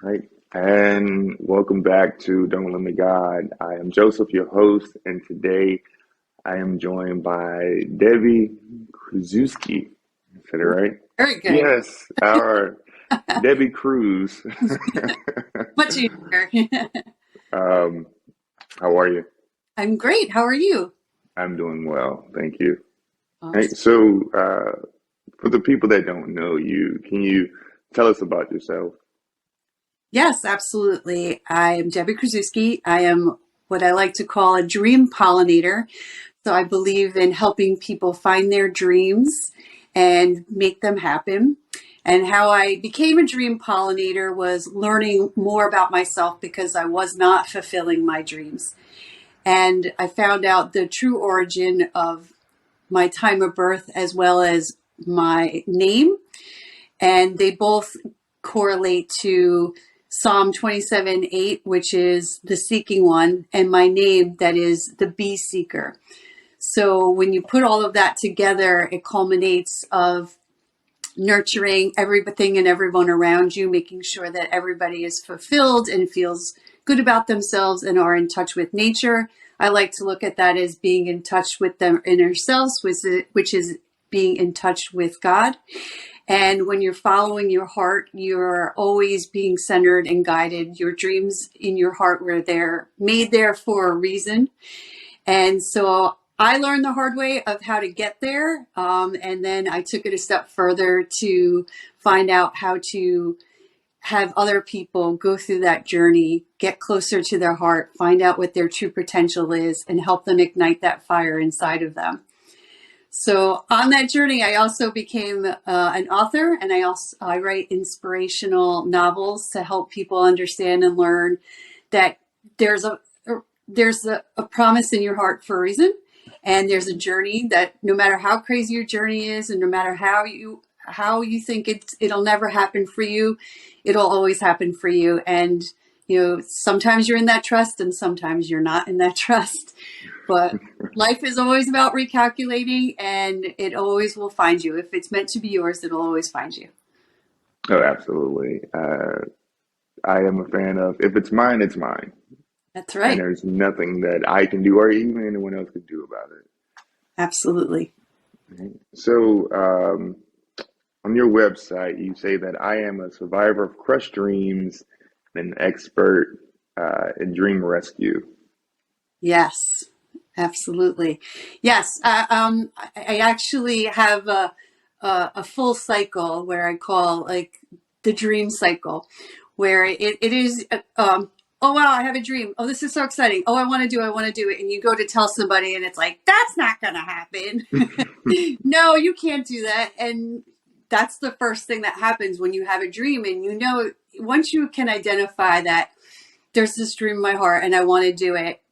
Right. And welcome back to Don't Limit God. I am Joseph, your host, and today I am joined by Debby Kruszewski. I said it right? Very good. Yes, our Debby Cruz. Much easier. um, how are you? I'm great. How are you? I'm doing well, thank you. Right. Awesome. For the people that don't know you, can you tell us about yourself? Yes, absolutely. I am Debby Kruszewski. I am what I like to call a dream pollinator. So I believe in helping people find their dreams and make them happen. And how I became a dream pollinator was learning more about myself because I was not fulfilling my dreams. And I found out the true origin of my time of birth as well as my name. And they both correlate to Psalm 27:8, which is the seeking one, and my name, that is the bee seeker. So when you put all of that together, it culminates of nurturing everything and everyone around you, making sure that everybody is fulfilled and feels good about themselves and are in touch with nature. I like to look at that as being in touch with their inner selves, which is being in touch with God. And when you're following your heart, you're always being centered and guided. Your dreams in your heart were there, made there for a reason. And so I learned the hard way of how to get there. And then I took it a step further to find out how to have other people go through that journey, get closer to their heart, find out what their true potential is, and help them ignite that fire inside of them. So on that journey, I also became an author, and I write inspirational novels to help people understand and learn that there's a there's a promise in your heart for a reason, and there's a journey that no matter how crazy your journey is, and no matter how you think it'll never happen for you, it'll always happen for you. And sometimes you're in that trust, and sometimes you're not in that trust. But life is always about recalculating, and it always will find you. If it's meant to be yours, it'll always find you. Oh, absolutely. I am a fan of if it's mine, it's mine. That's And right. there's nothing that I can do or even anyone else can do about it. Absolutely. So, on your website, you say that I am a survivor of crushed dreams and an expert in dream rescue. Yes, absolutely. Yes. I actually have a full cycle where I call like the dream cycle, where it is, oh, wow, I have a dream. Oh, this is so exciting. Oh, I want to do it. And you go to tell somebody and it's like, that's not going to happen. No, you can't do that. And that's the first thing that happens when you have a dream. And once you can identify that there's this dream in my heart and I want to do it,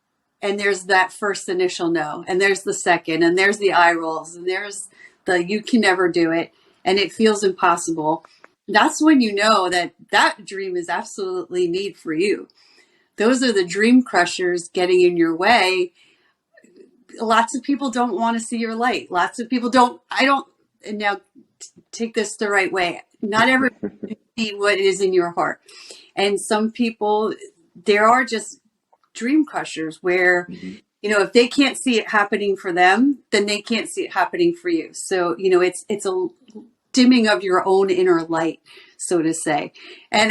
and there's that first initial no, and there's the second, and there's the eye rolls, and there's the you can never do it, and it feels impossible. That's when you know that that dream is absolutely made for you. Those are the dream crushers getting in your way. Lots of people don't want to see your light. Lots of people don't. I don't. And now take this the right way. Not everyone can see what is in your heart, and some people, there are just dream crushers where Mhm. if they can't see it happening for them, then they can't see it happening for you. So it's a dimming of your own inner light, so to say. And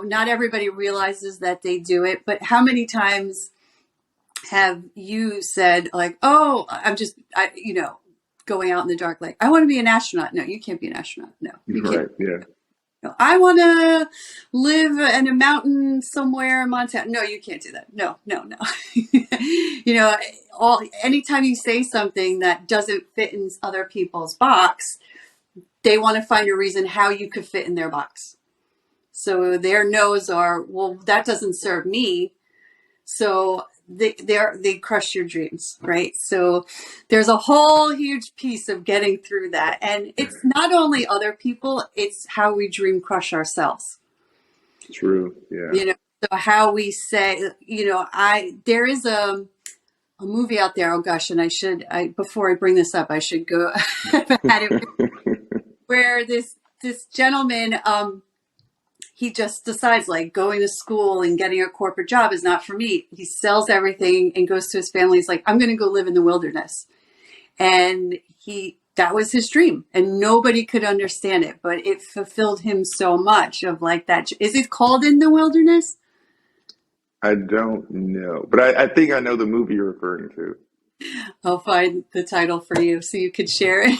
not everybody realizes that they do it, but how many times have you said like, oh, going out in the dark, like, I want to be an astronaut. No, you can't be an astronaut. No, you can't. Right, yeah. I want to live in a mountain somewhere in Montana. No, you can't do that. No, no, no. Anytime you say something that doesn't fit in other people's box, they want to find a reason how you could fit in their box. So their no's are, well, that doesn't serve me. So they crush your dreams, right? So there's a whole huge piece of getting through that, and it's not only other people; it's how we dream crush ourselves. True, yeah. You know, so how we say, there is a movie out there. Oh gosh, and before I bring this up, I should go at it, where this gentleman, he just decides like going to school and getting a corporate job is not for me. He sells everything and goes to his family. He's like, I'm going to go live in the wilderness. And that was his dream, and nobody could understand it, but it fulfilled him so much of like that. Is it called In the Wilderness? I don't know, but I think I know the movie you're referring to. I'll find the title for you so you could share it.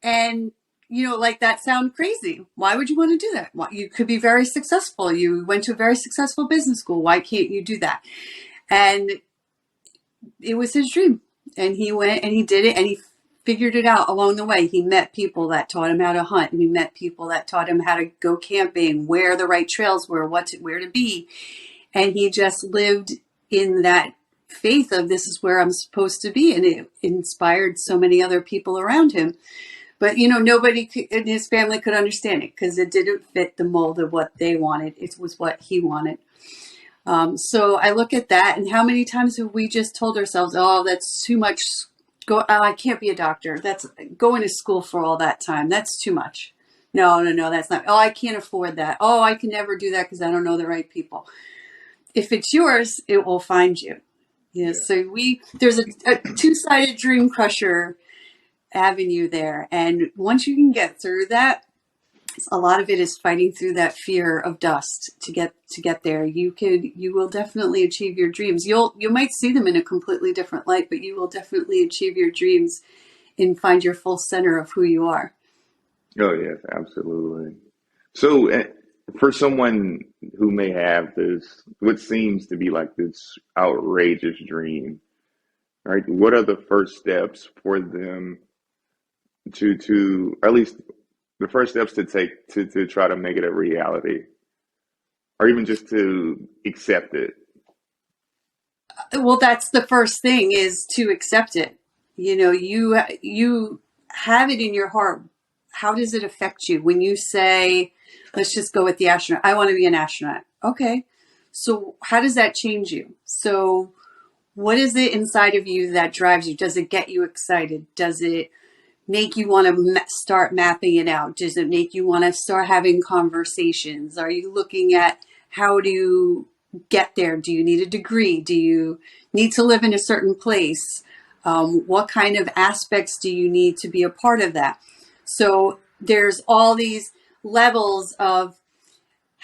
And like that sound crazy. Why would you want to do that? You could be very successful. You went to a very successful business school. Why can't you do that? And it was his dream. And he went and he did it, and he figured it out along the way. He met people that taught him how to hunt, and he met people that taught him how to go camping, where the right trails were, where to be. And he just lived in that faith of this is where I'm supposed to be. And it inspired so many other people around him. But, nobody in his family could understand it because it didn't fit the mold of what they wanted. It was what he wanted. So I look at that, and how many times have we just told ourselves, oh, that's too much. I can't be a doctor. That's going to school for all that time. That's too much. No, that's not. Oh, I can't afford that. Oh, I can never do that because I don't know the right people. If it's yours, it will find you. So there's a two-sided dream crusher avenue there. And once you can get through that, a lot of it is fighting through that fear of dust to get there. You will definitely achieve your dreams. You might see them in a completely different light, but you will definitely achieve your dreams and find your full center of who you are. Oh, yes, absolutely. So for someone who may have this, what seems to be like this outrageous dream, right? What are the first steps for them to or at least the first steps to take to try to make it a reality, or even just to accept it? Well, that's the first thing, is to accept it. You have it in your heart. How does it affect you when you say, let's just go with the astronaut. I want to be an astronaut. Okay. So how does that change you? So what is it inside of you that drives you? Does it get you excited? Does it make you want to start mapping it out? Does it make you want to start having conversations? Are you looking at how to get there? Do you need a degree? Do you need to live in a certain place? What kind of aspects do you need to be a part of that? So there's all these levels of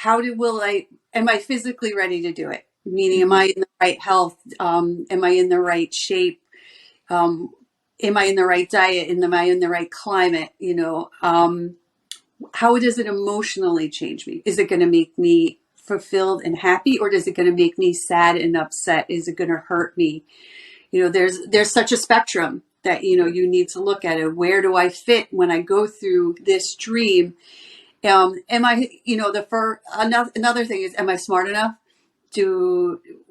am I physically ready to do it? Meaning, am I in the right health? Am I in the right shape? Am I in the right diet? Am I in the right climate? How does it emotionally change me? Is it going to make me fulfilled and happy, or is it going to make me sad and upset? Is it going to hurt me? There's such a spectrum that, you need to look at it. Where do I fit when I go through this dream? Am I, another thing is, am I smart enough?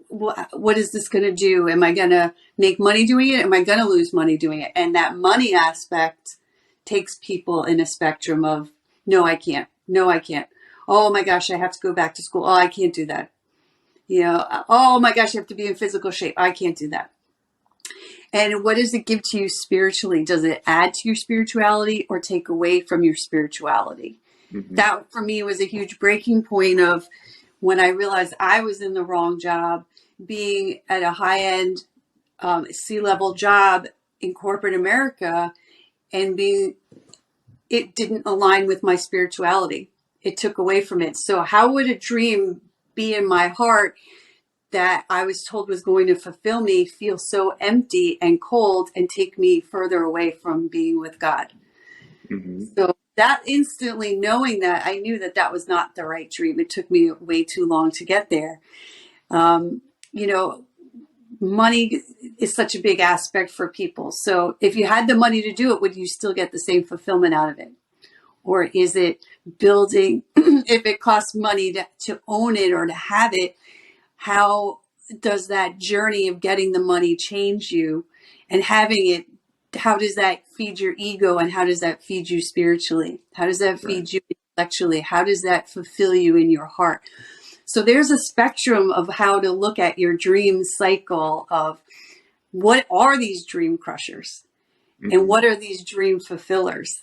What is this going to do? Am I going to make money doing it? Am I going to lose money doing it? And that money aspect takes people in a spectrum of, no, I can't. No, I can't. Oh my gosh, I have to go back to school. Oh, I can't do that. Oh my gosh, you have to be in physical shape. I can't do that. And what does it give to you spiritually? Does it add to your spirituality or take away from your spirituality? Mm-hmm. That for me was a huge breaking point of when I realized I was in the wrong job, being at a high-end C-level job in corporate America, and it didn't align with my spirituality. It took away from it. So how would a dream be in my heart that I was told was going to fulfill me feel so empty and cold and take me further away from being with God? Mm-hmm. So that instantly knowing that, I knew that was not the right dream. It took me way too long to get there. Money is such a big aspect for people. So if you had the money to do it, would you still get the same fulfillment out of it? Or is it building, if it costs money to own it or to have it, how does that journey of getting the money change you? And having it, how does that feed your ego, and how does that feed you spiritually? How does that feed you intellectually? How does that fulfill you in your heart? So there's a spectrum of how to look at your dream cycle of what are these dream crushers, mm-hmm. and what are these dream fulfillers?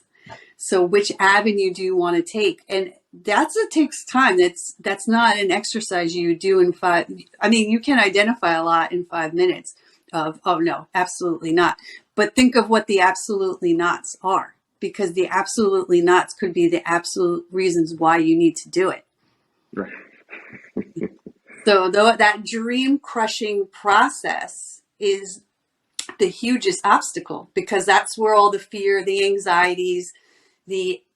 So which avenue do you want to take? And it takes time. That's not an exercise you do in five. I mean, you can identify a lot in 5 minutes oh no, absolutely not. But think of what the absolutely nots are, because the absolutely nots could be the absolute reasons why you need to do it. Right. So though that dream crushing process is the hugest obstacle, because that's where all the fear, the anxieties,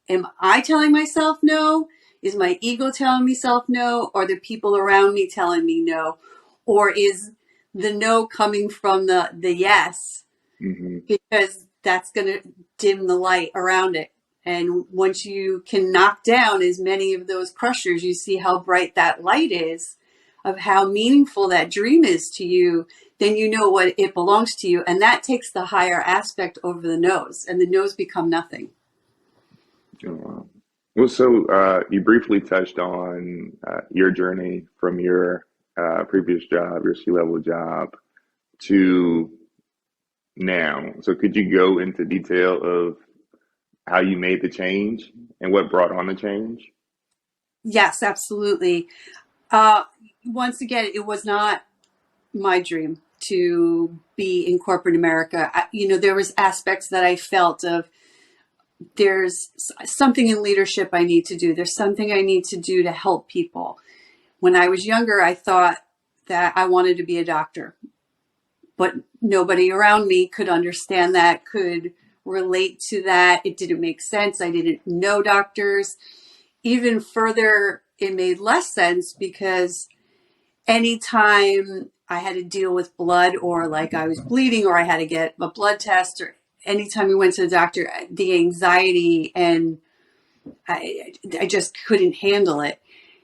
am I telling myself no? Is my ego telling myself no? Or the people around me telling me no? Or is the no coming from the yes? Mm-hmm. Because that's going to dim the light around it. And once you can knock down as many of those crushers, you see how bright that light is, of how meaningful that dream is to you, then you know what it belongs to you. And that takes the higher aspect over the no's, and the no's become nothing. Oh, wow. Well, so you briefly touched on your journey from your previous job, your C-level job, to now. So could you go into detail of how you made the change and what brought on the change? Yes, absolutely. Uh, Once again, it was not my dream to be in corporate America. There was aspects that I felt of, there's something in leadership I need to do. There's something I need to do to help people. When I was younger, I thought that I wanted to be a doctor, but nobody around me could understand that, could relate to that. It didn't make sense. I didn't know doctors. Even further, it made less sense because anytime I had to deal with blood, or like I was bleeding, or I had to get a blood test, or anytime we went to the doctor, the anxiety, and I just couldn't handle it.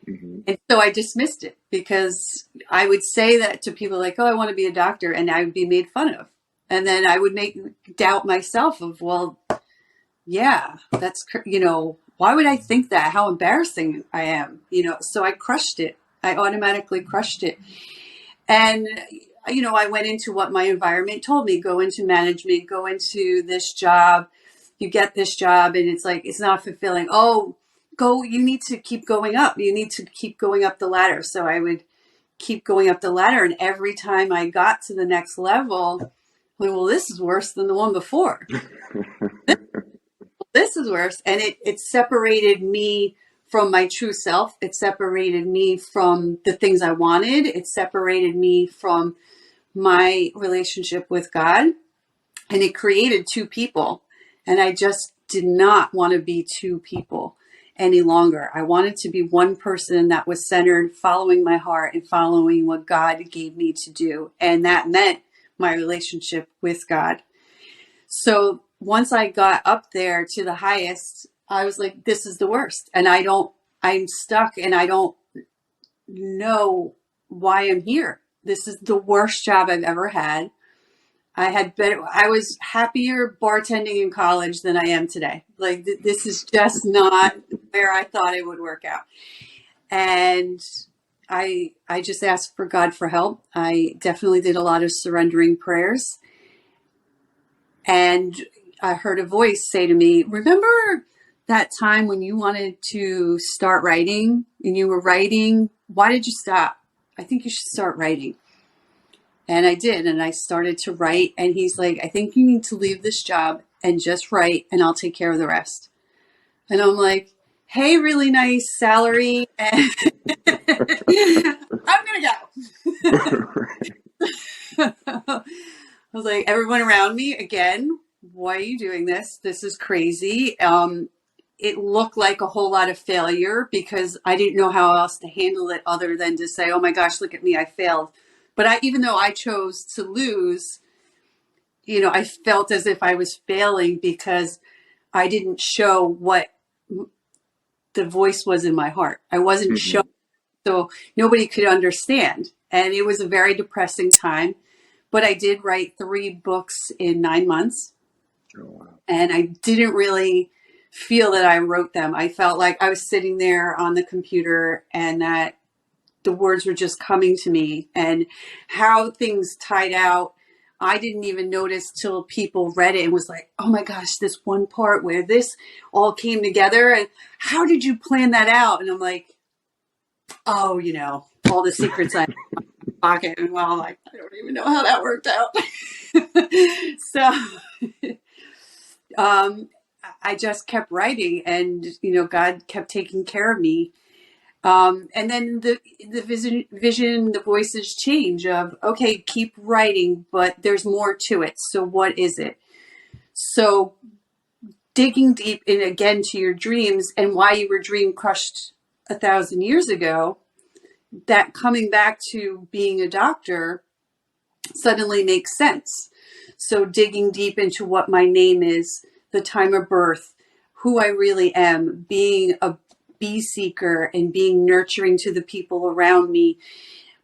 Mm-hmm. And so I dismissed it, because I would say that to people like, oh, I want to be a doctor, and I would be made fun of. And then I would doubt myself of, well, yeah, why would I think that? How embarrassing I am, so I crushed it. I automatically crushed it. And, I went into what my environment told me: go into management, go into this job, you get this job, and it's like, it's not fulfilling. Oh, you need to keep going up. You need to keep going up the ladder. So I would keep going up the ladder. And every time I got to the next level, well, this is worse than the one before. This is worse. And it separated me from my true self. It separated me from the things I wanted. It separated me from my relationship with God. And it created two people. And I just did not want to be two people any longer. I wanted to be one person that was centered, following my heart and following what God gave me to do. And that meant my relationship with God. So once I got up there to the highest, I was like, this is the worst. And I'm stuck, and I don't know why I'm here. This is the worst job I've ever had. I was happier bartending in college than I am today. Like, this is just not where I thought it would work out. And I just asked for God for help. I definitely did a lot of surrendering prayers. And I heard a voice say to me, remember that time when you wanted to start writing and you were writing? Why did you stop? I think you should start writing. And I did. And I started to write. And he's like, I think you need to leave this job and just write, and I'll take care of the rest. And I'm like, hey, really nice salary. And I'm going to go. I was like, everyone around me, again, why are you doing this? This is crazy. It looked like a whole lot of failure, because I didn't know how else to handle it other than to say, oh my gosh, look at me, I failed. But even though I chose to lose, I felt as if I was failing, because I didn't show what the voice was in my heart. I wasn't Mm-hmm. showing, so nobody could understand. And it was a very depressing time. But I did write 3 books in 9 months. Oh, wow. And I didn't really feel that I wrote them. I felt like I was sitting there on the computer, and that the words were just coming to me, and how things tied out. I didn't even notice till people read it and was like, oh my gosh, this one part where this all came together. And how did you plan that out? And I'm like, oh, all the secrets I pocket. And well, like, I don't even know how that worked out. So I just kept writing, and God kept taking care of me. And then the vision, the voices change of, okay, keep writing, but there's more to it. So what is it? So digging deep in again to your dreams and why you were dream crushed 1,000 years ago, that coming back to being a doctor suddenly makes sense. So digging deep into what my name is, the time of birth, who I really am, being a bee seeker and being nurturing to the people around me.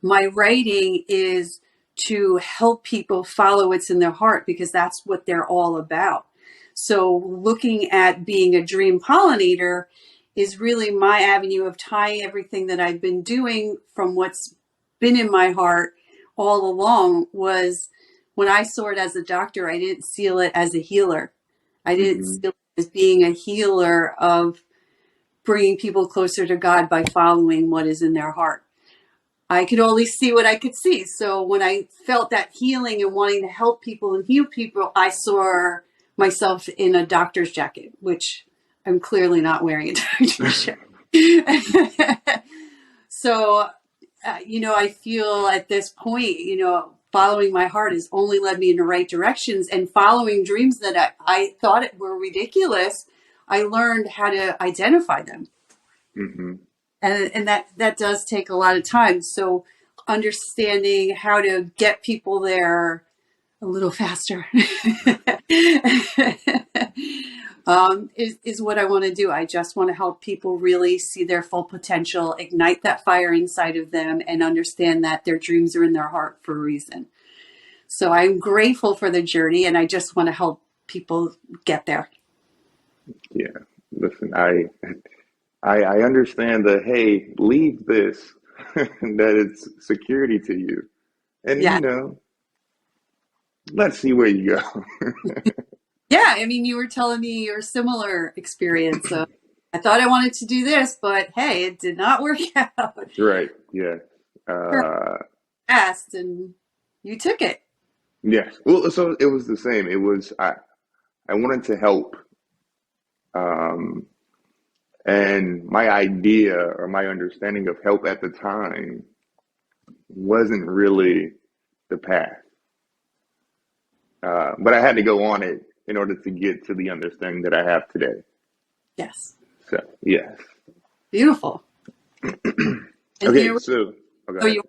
My writing is to help people follow what's in their heart, because that's what they're all about. So looking at being a dream pollinator is really my avenue of tying everything that I've been doing from what's been in my heart all along. Was when I saw it as a doctor, I didn't see it as a healer. I didn't see it as being a healer of bringing people closer to God by following what is in their heart. I could only see what I could see. So when I felt that healing and wanting to help people and heal people, I saw myself in a doctor's jacket, which I'm clearly not wearing a doctor's jacket. So, I feel at this point, following my heart has only led me in the right directions, and following dreams that I thought were ridiculous, I learned how to identify them. Mm-hmm. And that does take a lot of time. So understanding how to get people there a little faster is what I want to do. I just want to help people really see their full potential, ignite that fire inside of them, and understand that their dreams are in their heart for a reason. So I'm grateful for the journey, and I just want to help people get there. Yeah. Listen, I understand the, hey, leave this, that it's security to you. And, Yeah. let's see where you go. Yeah. I mean, you were telling me your similar experience. So I thought I wanted to do this, but hey, it did not work out. Right. Yeah. Asked, and you took it. Yes. Well, so it was the same. It was, I wanted to help. And my idea or my understanding of help at the time wasn't really the path. But I had to go on it in order to get to the understanding that I have today. Yes. So, yes. Beautiful. Okay, so, okay. You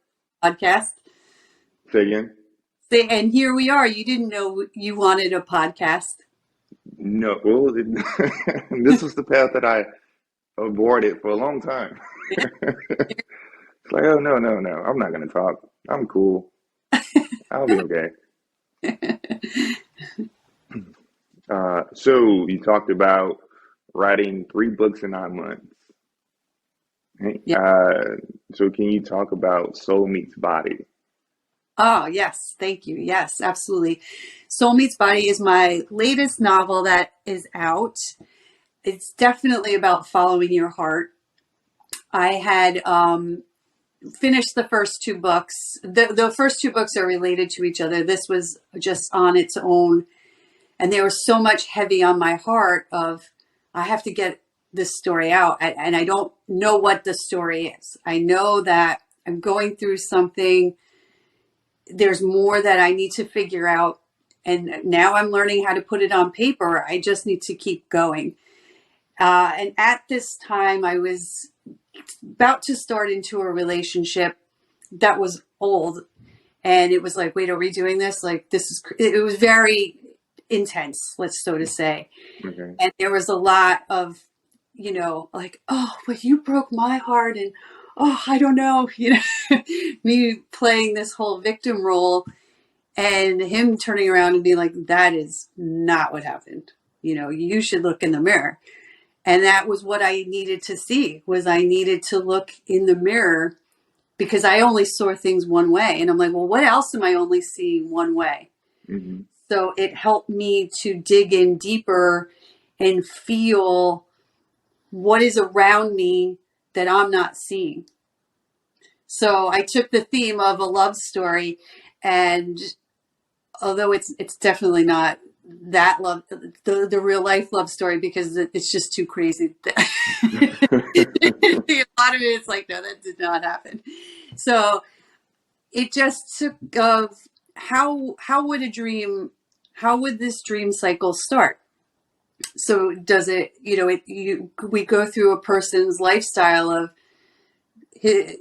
podcast. Say again? And here we are. You didn't know you wanted a podcast. No, well, this was the path that I avoided for a long time. It's like, oh, no, I'm not going to talk. I'm cool. I'll be okay. So you talked about writing 3 books in 9 months. Yeah. So can you talk about Soul Meets Body? Oh, yes. Thank you. Yes, absolutely. Soul Meets Body is my latest novel that is out. It's definitely about following your heart. I had finished the first 2 books. The first 2 books are related to each other. This was just on its own. And there was so much heavy on my heart of, I have to get this story out. And I don't know what the story is. I know that I'm going through something. There's more that I need to figure out. And now I'm learning how to put it on paper. I just need to keep going. And at this time, I was about to start into a relationship that was old. And it was like, wait, are we doing this? Like, it was very intense, let's so to say. Okay. And there was a lot of, like, oh, but you broke my heart. And, oh, I don't know, me playing this whole victim role, and him turning around and being like, that is not what happened. You should look in the mirror. And that was what I needed to see, was I needed to look in the mirror, because I only saw things one way. And I'm like, well, what else am I only seeing one way? Hmm. So it helped me to dig in deeper and feel what is around me that I'm not seeing. So I took the theme of a love story, and although it's definitely not that love, the real life love story, because it's just too crazy. A lot of it is like, no, that did not happen. So it just took of how would a dream, how would this dream cycle start? So does it, we go through a person's lifestyle of his,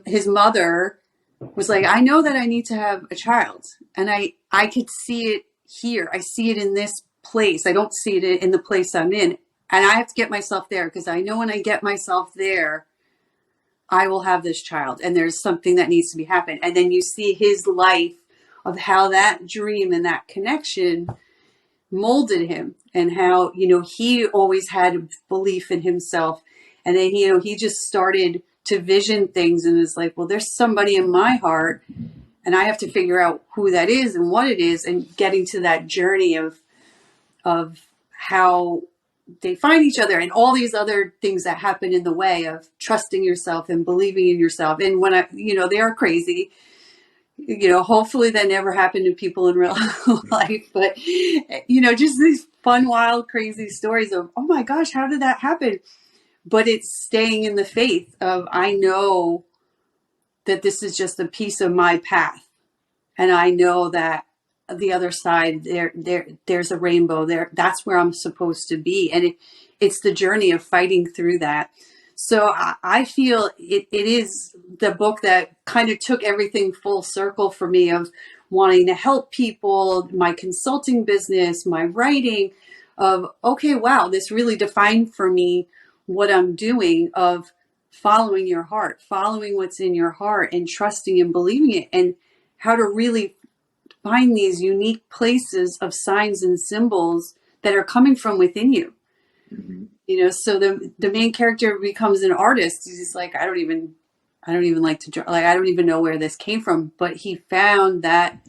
his mother was like, I know that I need to have a child, and I could see it here. I see it in this place. I don't see it in the place I'm in, and I have to get myself there, because I know when I get myself there, I will have this child, and there's something that needs to be happened. And then you see his life of how that dream and that connection molded him, and how, he always had belief in himself. And then, he just started to vision things and is like, well, there's somebody in my heart, and I have to figure out who that is and what it is, and getting to that journey of how they find each other, and all these other things that happen in the way of trusting yourself and believing in yourself. And when they are crazy, hopefully that never happened to people in real life, but just these fun, wild, crazy stories of, oh my gosh, how did that happen? But it's staying in the faith of, I know that this is just a piece of my path, and I know that the other side, there's a rainbow there. That's where I'm supposed to be. And it's the journey of fighting through that. So I feel it is the book that kind of took everything full circle for me, of wanting to help people, my consulting business, my writing, of, okay, wow, this really defined for me what I'm doing, of following your heart, following what's in your heart, and trusting and believing it, and how to really find these unique places of signs and symbols that are coming from within you. Hmm. So the main character becomes an artist. He's just like, I don't even like to draw. Like, I don't even know where this came from. But he found that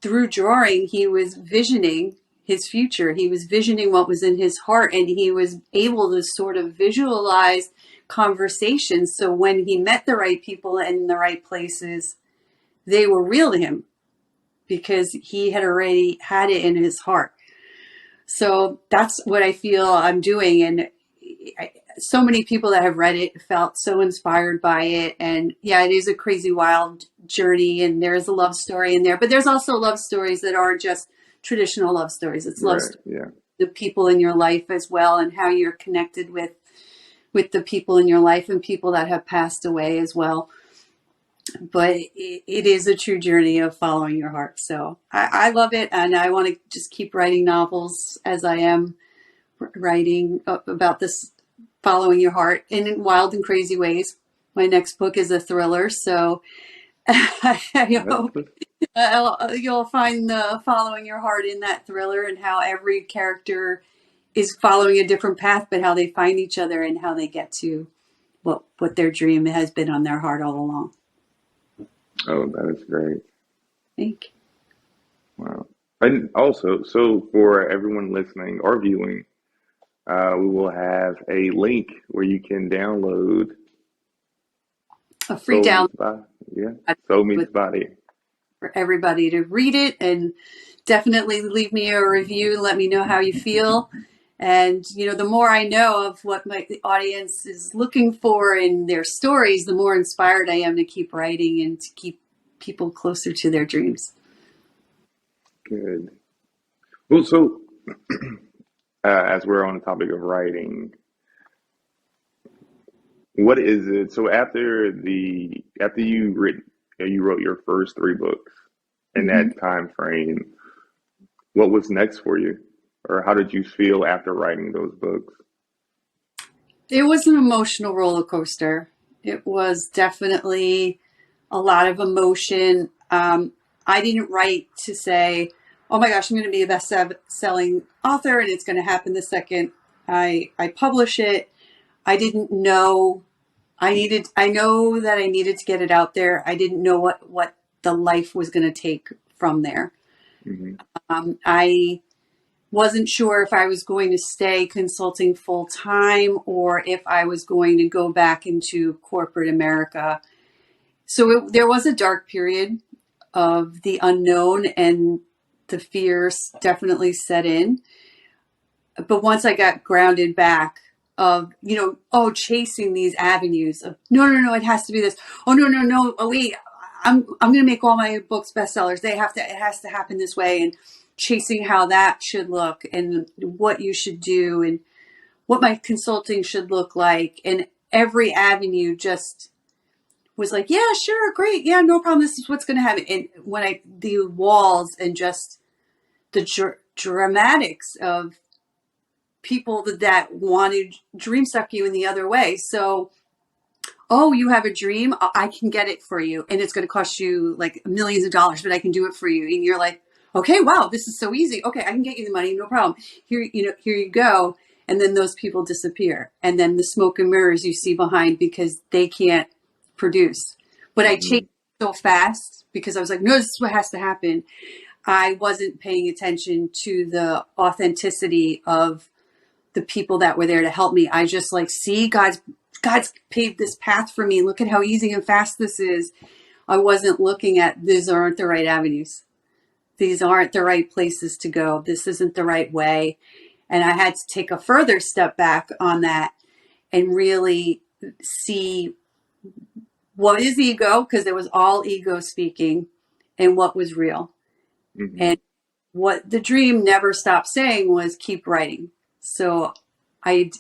through drawing, he was visioning his future. He was visioning what was in his heart, and he was able to sort of visualize conversations. So when he met the right people in the right places, they were real to him, because he had already had it in his heart. So that's what I feel I'm doing. And so many people that have read it felt so inspired by it. And yeah, it is a crazy, wild journey. And there's a love story in there, but there's also love stories that aren't just traditional love stories. It's love Right. stories, Yeah. the people in your life as well, and how you're connected with the people in your life, and people that have passed away as well. But it is a true journey of following your heart. So I love it, and I want to just keep writing novels, as I am writing about this following your heart in wild and crazy ways. My next book is a thriller, so I hope That's, you'll find the following your heart in that thriller, and how every character is following a different path, but how they find each other and how they get to what their dream has been on their heart all along. oh, that is great. Thank you. Wow. And also, so for everyone listening or viewing, we will have a link where you can download A free Soul download Meets Body. Yeah, Soul Meets Body. for everybody to read it, and definitely leave me a review and let me know how you feel. And the more I know of what my audience is looking for in their stories, the more inspired I am to keep writing and to keep people closer to their dreams. Good. Well, so as we're on the topic of writing, what is it? So after you wrote your first three books in Mm-hmm. that time frame, what was next for you, or how did you feel after writing those books? It was an emotional roller coaster. It was definitely a lot of emotion. I didn't write to say, oh my gosh, I'm going to be a best-selling author, and it's going to happen the second I publish it. I didn't know I know that I needed to get it out there. I didn't know what the life was going to take from there. Hmm. I wasn't sure if I was going to stay consulting full time or if I was going to go back into corporate America. So there was a dark period of the unknown, and the fears definitely set in. But once I got grounded back of, chasing these avenues of, no, it has to be this. Oh, no. Oh, wait, I'm going to make all my books bestsellers. It has to happen this way. And chasing how that should look and what you should do and what my consulting should look like. And every avenue just was like, yeah, sure. Great. Yeah, no problem. This is what's going to happen. And the walls and just the dramatics of people that wanted dream suck you in the other way. So, oh, you have a dream? I can get it for you. And it's going to cost you like millions of dollars, but I can do it for you. And you're like, okay, wow, this is so easy. Okay, I can get you the money. No problem. Here you go. And then those people disappear. And then the smoke and mirrors you see behind because they can't produce. But I chased so fast because I was like, no, this is what has to happen. I wasn't paying attention to the authenticity of the people that were there to help me. I just see God's paved this path for me. Look at how easy and fast this is. I wasn't looking at these aren't the right avenues. These aren't the right places to go. This isn't the right way. And I had to take a further step back on that and really see what is ego, because there was all ego speaking, and what was real. Hmm. And what the dream never stopped saying was keep writing. So I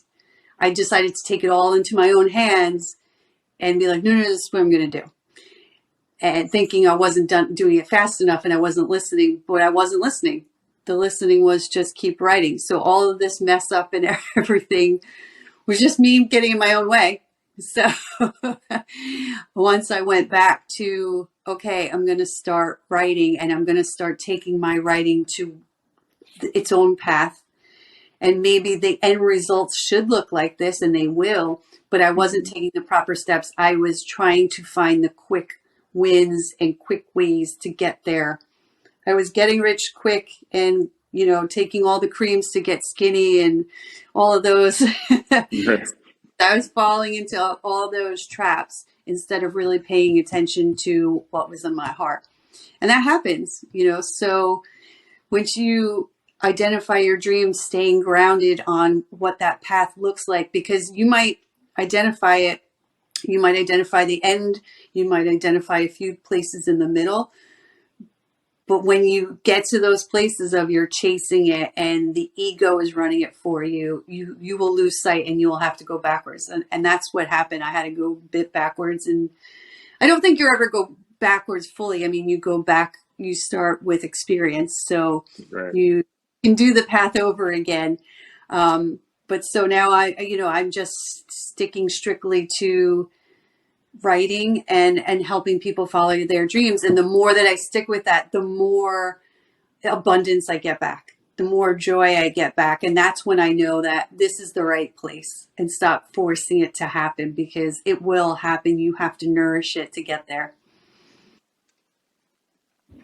decided to take it all into my own hands and be like, no, this is what I'm going to do. And thinking I wasn't doing it fast enough and I wasn't listening, but I wasn't listening. The listening was just keep writing. So all of this mess up and everything was just me getting in my own way. So once I went back to, okay, I'm going to start writing and I'm going to start taking my writing to its own path. And maybe the end results should look like this, and they will, but I wasn't taking the proper steps. I was trying to find the quick wins and quick ways to get there. I was getting rich quick and, taking all the creams to get skinny and all of those. I was falling into all those traps instead of really paying attention to what was in my heart. And that happens, so once you identify your dreams, staying grounded on what that path looks like, because you might identify it, you might identify the end, you might identify a few places in the middle. But when you get to those places of you're chasing it and the ego is running it for you, you will lose sight and you will have to go backwards. And that's what happened. I had to go a bit backwards. And I don't think you ever go backwards fully. I mean, you go back, you start with experience. So Right. you can do the path over again. But so now I'm just sticking strictly to writing and helping people follow their dreams. And the more that I stick with that, the more abundance I get back, the more joy I get back. And that's when I know that this is the right place and stop forcing it to happen, because it will happen. You have to nourish it to get there.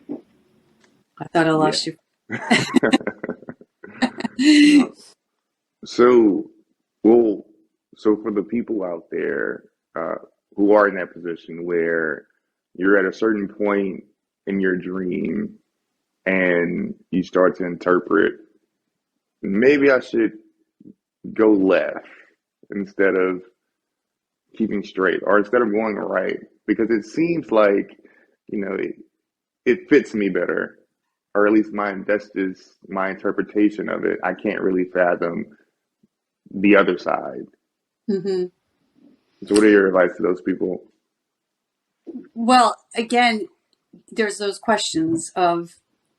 I thought I Yeah. lost you. No. So, well, so for the people out there who are in that position where you're at a certain point in your dream and you start to interpret, maybe I should go left instead of keeping straight, or instead of going right, because it seems like, it fits me better, or at least that's just my interpretation of it. I can't really fathom the other side. Mm-hmm. So, what are your advice to those people? Well, again, there's those questions of,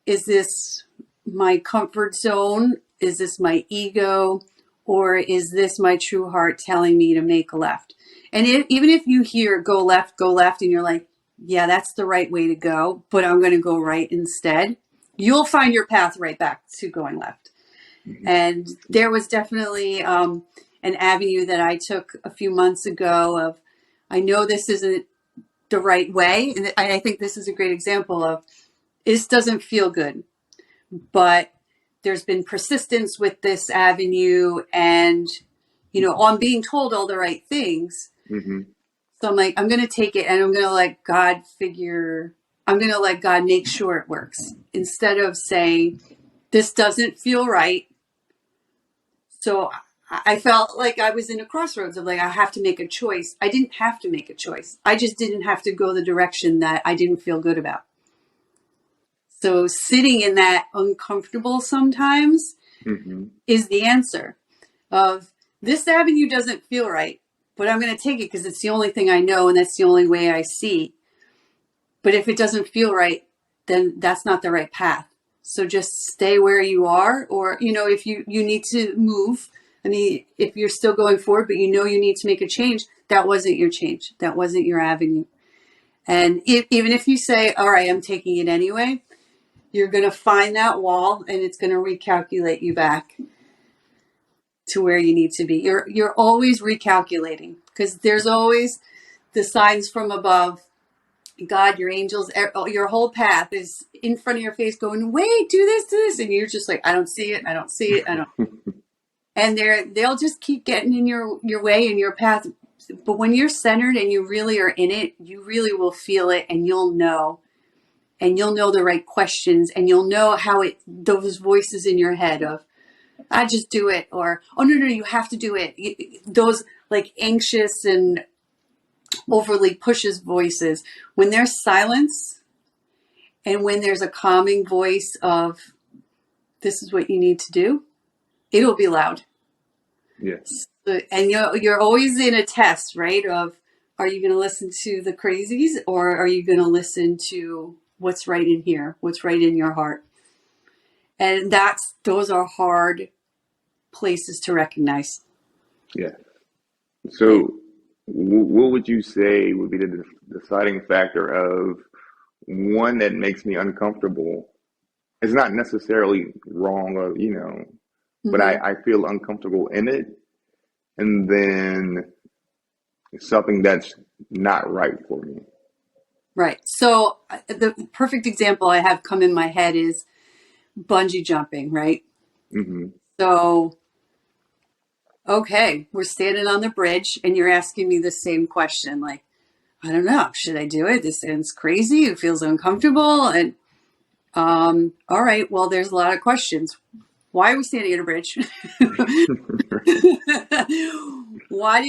is this my comfort zone? Is this my ego? Or is this my true heart telling me to make a left? And even if you hear go left, and you're like, yeah, that's the right way to go, but I'm going to go right instead, you'll find your path right back to going left. Mm-hmm. And there was definitely an avenue that I took a few months ago of, I know this isn't the right way. And I think this is a great example of, this doesn't feel good, but there's been persistence with this avenue, and I'm being told all the right things. Mm-hmm. So I'm like, I'm going to take it, and I'm going to let God make sure it works, instead of saying, this doesn't feel right. So I felt like I was in a crossroads of, like, I have to make a choice. I didn't have to make a choice. I just didn't have to go the direction that I didn't feel good about. So sitting in that uncomfortable sometimes Mm-hmm. is the answer of, this avenue doesn't feel right, but I'm going to take it because it's the only thing I know, and that's the only way I see. But if it doesn't feel right, then that's not the right path. So just stay where you are, or, if you need to move, I mean, if you're still going forward, but you need to make a change, that wasn't your change. That wasn't your avenue. And even if you say, all right, I'm taking it anyway, you're going to find that wall, and it's going to recalculate you back to where you need to be. You're always recalculating, because there's always the signs from above. God, your angels, your whole path is in front of your face going, wait, do this. And you're just like, I don't see it. I don't see it. I don't. And they'll just keep getting in your way and your path. But when you're centered and you really are in it, you really will feel it, and you'll know. And you'll know the right questions, and you'll know how those voices in your head of, I just do it, or, oh, no, you have to do it. Those like anxious and overly pushes voices, when there's silence, and when there's a calming voice of, this is what you need to do, it'll be loud. Yes. And you're always in a test, right? Of, are you going to listen to the crazies, or are you going to listen to what's right in here, what's right in your heart? And those are hard places to recognize. Yeah. So, what would you say would be the deciding factor of one that makes me uncomfortable? It's not necessarily wrong, or but Mm-hmm. I feel uncomfortable in it, and then something that's not right for me. Right. So the perfect example I have come in my head is bungee jumping, right? Mm-hmm. So, okay, we're standing on the bridge, and you're asking me the same question. Like, I don't know, should I do it? This sounds crazy. It feels uncomfortable. And, all right, well, there's a lot of questions. Why are we standing at a bridge? Why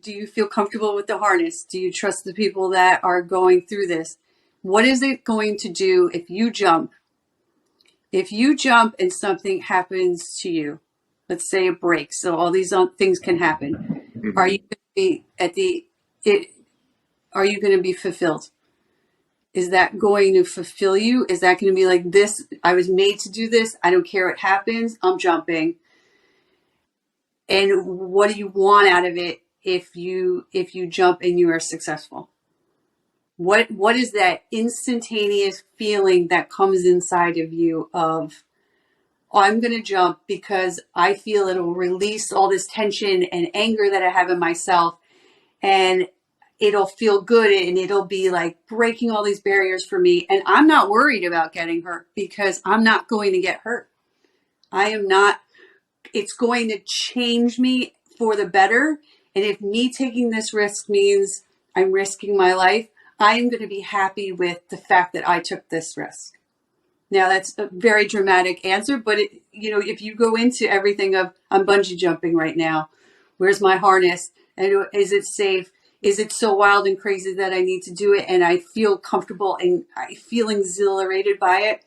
do you feel comfortable with the harness? Do you trust the people that are going through this? What is it going to do if you jump? If you jump and something happens to you, let's say it breaks, so all these things can happen. Are Mm-hmm. you going to be are you going to be fulfilled? Is that going to fulfill you? Is that going to be like, this, I was made to do this, I don't care what happens, I'm jumping? And what do you want out of it if you jump and you are successful? What is that instantaneous feeling that comes inside of you of, oh, I'm going to jump because I feel it'll release all this tension and anger that I have in myself, and it'll feel good, and it'll be like breaking all these barriers for me, and I'm not worried about getting hurt because I'm not going to get hurt. I am not. It's going to change me for the better. And if me taking this risk means I'm risking my life, I am going to be happy with the fact that I took this risk. Now, that's a very dramatic answer, but if you go into everything of, I'm bungee jumping right now, where's my harness? And is it safe? Is it so wild and crazy that I need to do it? And I feel comfortable and I feel exhilarated by it.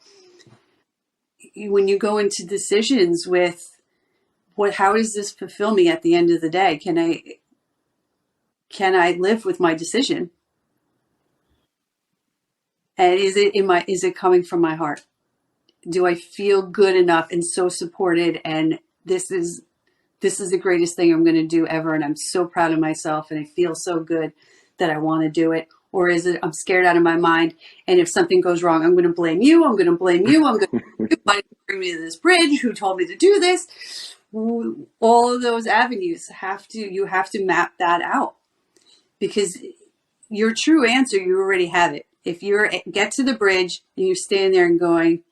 When you go into decisions with, how does this fulfill me at the end of the day? Can I live with my decision? And is it coming from my heart? Do I feel good enough and so supported, and this is the greatest thing I'm going to do ever, and I'm so proud of myself, and I feel so good that I want to do it? Or is it, I'm scared out of my mind, and if something goes wrong, I'm going to blame you, I'm going to blame you, I'm going to why did you bring me to this bridge, who told me to do this? All of those avenues you have to map that out, because your true answer, you already have it. if you're get to the bridge and you're standing there and going,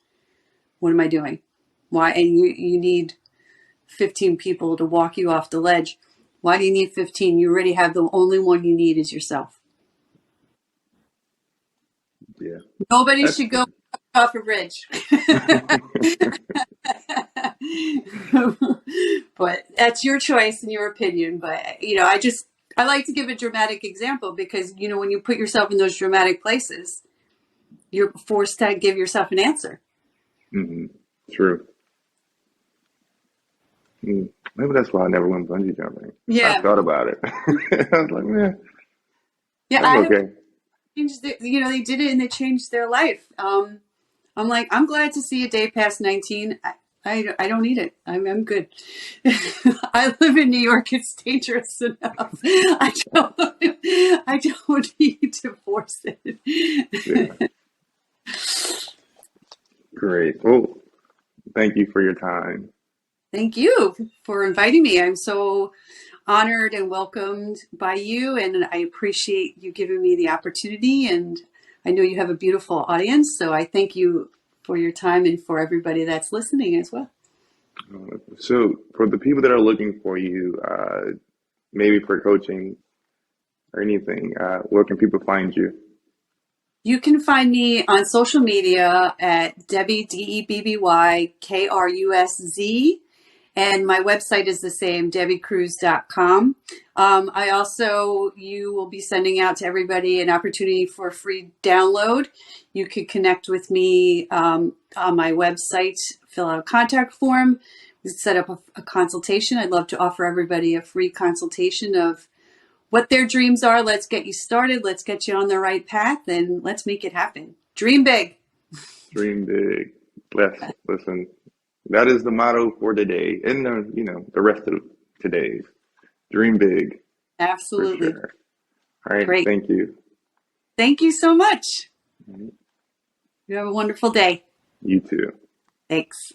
what am I doing? Why? And you need 15 people to walk you off the ledge. Why do you need 15? You already have the only one you need is yourself. Yeah. Nobody That's should go off a bridge. But that's your choice and your opinion. But, you know, I like to give a dramatic example because, you know, when you put yourself in those dramatic places, you're forced to give yourself an answer. hmm True. Maybe that's why I never went bungee jumping. I Yeah. thought about it. I was like, man, Yeah. I'm I have okay. changed it. You know, they did it and they changed their life. I'm like, I'm glad to see a day past 19. I don't need it. I'm good. I live in New York. It's dangerous enough. I don't need to force it. Yeah. Great. Well, thank you for your time. Thank you for inviting me. I'm so honored and welcomed by you, and I appreciate you giving me the opportunity. And I know you have a beautiful audience, so I thank you for your time and for everybody that's listening as well. So, for the people that are looking for you, maybe for coaching or anything, where can people find you? You can find me on social media at Debby, Debbykrusz, and my website is the same, debbykrusz.com. You will be sending out to everybody an opportunity for a free download. You could connect with me on my website, fill out a contact form, set up a consultation. I'd love to offer everybody a free consultation of what their dreams are. Let's get you started. Let's get you on the right path and let's make it happen. Dream big. Dream big. Listen, that is the motto for today and the rest of today's. Dream big for Absolutely. sure. All right. Great. Thank you. Thank you so much. You have a wonderful day. You too. Thanks.